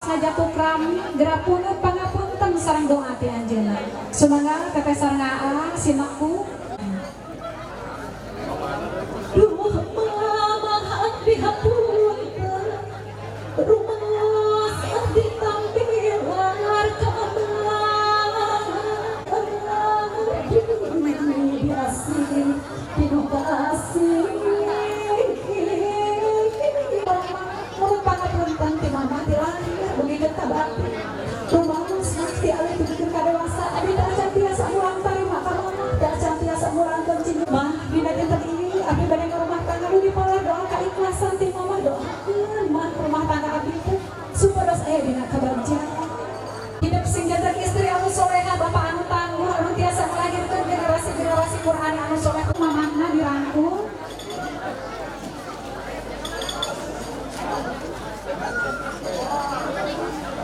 saja tukram gerapunut pangapunten sareng doa ti anjeunna. Sumangga teteh sareng aa simakku. Duh mamahan dihapunten rumah ditampilar kamar diasih pinuh kasih mulut pangapunten ti mama ti lahir begitu tabati rumaos mesti alih pikir kadewasa abi tak cantiasa mulang tarima ka mama tak cantiasa mulang kencing mah dina dinten ini abi bade ka rumah tangga nu dipola doa keikhlasan ti mama doakeun mah rumah tangga abi teh supados aya dina kabagjaan hidup sing jantan istri anu soleha bapak anu tangguh anu tiasa melahirkeun generasi-generasi Qur'an anu soleh mamahna dirangkul.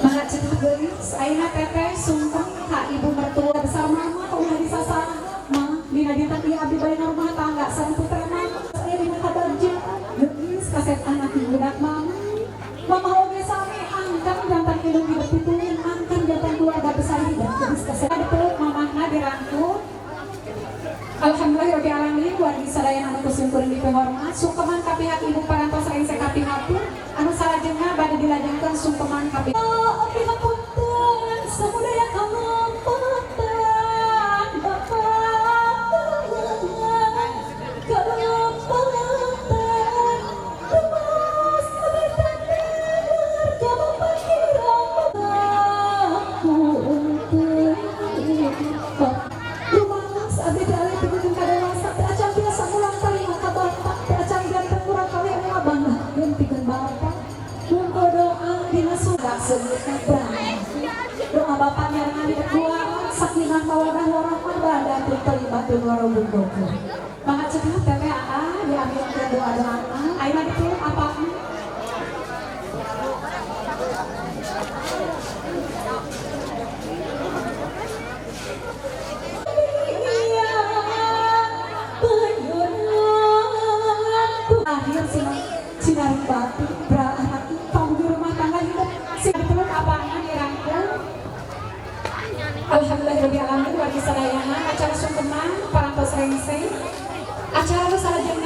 Maha cenah geulis ayeuna teteh sungkem ka ibu mertua besar mama ulah disasana mah dina dinten ieu abdi bade rumah tangga sareng putra mama aya dina kabagjaan geulis kaset anak budak mama mama oge sami angkan jantan hidup hidup pituin angkan jantan keluarga besar hidup geulis kaset dipeluk mamahna dirangkul. Alhamdulillahirabbil alamin wargi sadaya anu kusungkureun dipehormat sungkeman ka pihak ibu parantos rengsek ka pihakun anu salajengna bade dilajengkeun sungkeman ka pihak punten samudaya kalampatan bapak kalampatan rumas abetan dengar kamu pikiran rumas abetan pikirkeun kadewasa teu acan biasa mulang tarima ka bapak teu acan ganteng kurang kali anu ngabanggakeun pikeun bapak muga doa dina surga seungeutna brang doa bapak nyarengan di kedua sakinah mawaddah warahmah badatul thayyibatul warahmatullahi mangga cenah teteh aa diambilkeun doa-doana ayeuna dipeluk apana akhir sinar batu berarti penghuni rumah tangga hidup sing dipeluk apana dirangkul. Alhamdulillahirabbil alamin wargi sadayana acara sungkeman parantos rengseng acara nu salajengna